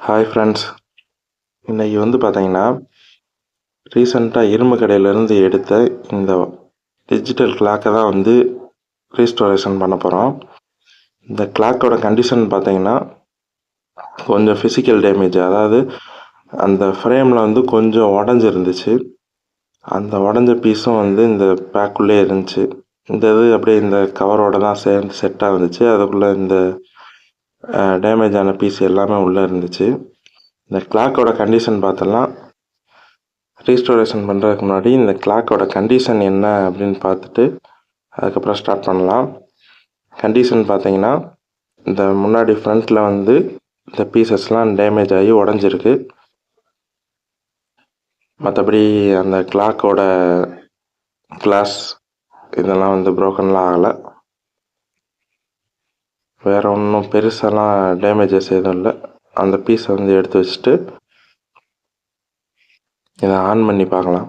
Hi friends, இன்றைக்கி பார்த்தீங்கன்னா ரீசெண்டாக இரும்பு கடையிலேருந்து எடுத்த இந்த டிஜிட்டல் கிளாக்கை தான் ரீஸ்டோரேஷன் பண்ண போகிறோம். இந்த கிளாக்கோட கண்டிஷன் பார்த்தீங்கன்னா கொஞ்சம் ஃபிசிக்கல் டேமேஜ், அதாவது அந்த ஃப்ரேமில் கொஞ்சம் உடஞ்சிருந்துச்சு. அந்த உடஞ்ச பீஸும் இந்த பேக்குள்ளே இருந்துச்சு. இந்த அப்படியே இந்த கவரோட தான் சேர்ந்து செட்டாக இருந்துச்சு. அதுக்குள்ளே இந்த டேமேஜ் ஆன பீஸ் எல்லாமே உள்ளே இருந்துச்சு. இந்த கிளாக்கோட கண்டிஷன் பார்த்தோம்னா, ரீஸ்டோரேஷன் பண்ணுறதுக்கு முன்னாடி இந்த கிளாக்கோட கண்டிஷன் என்ன அப்படின்னு பார்த்துட்டு அதுக்கப்புறம் ஸ்டார்ட் பண்ணலாம். கண்டிஷன் பார்த்தீங்கன்னா, இந்த முன்னாடி ஃப்ரண்ட்டில் இந்த பீசஸ்லாம் டேமேஜ் ஆகி உடஞ்சிருக்கு. மற்றபடி அந்த கிளாக்கோட கிளாஸ் இதெல்லாம் ப்ரோக்கன்லாம் ஆகலை. வேறு ஒன்றும் பெருசாலாம் டேமேஜஸ் எதுவும் இல்லை. அந்த பீஸை எடுத்து வச்சுட்டு இதை ஆன் பண்ணி பார்க்கலாம்.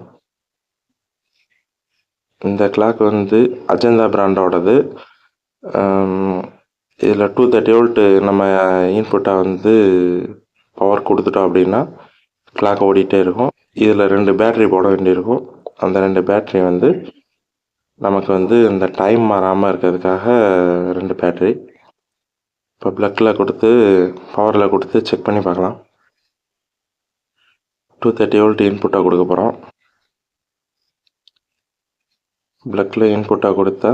இந்த கிளாக் அஜந்தா பிராண்டோடது. இதில் 230 வோல்ட்டு நம்ம இன்புட்டாக பவர் கொடுத்துட்டோம் அப்படின்னா கிளாக் ஓடிட்டே இருக்கும். இதில் 2 பேட்ரி போட வேண்டியிருக்கும். அந்த 2 பேட்ரி நமக்கு இந்த டைம் மாறாமல் இருக்கிறதுக்காக 2 பேட்ரி. இப்போ ப்ளக்கில் கொடுத்து பவரில் கொடுத்து செக் பண்ணி பார்க்கலாம். 230 வோல்ட் இன்புட்டாக கொடுக்க போகிறோம். ப்ளக்கில் இன்புட்டாக கொடுத்தா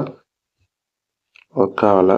ஒர்க் ஆகலை.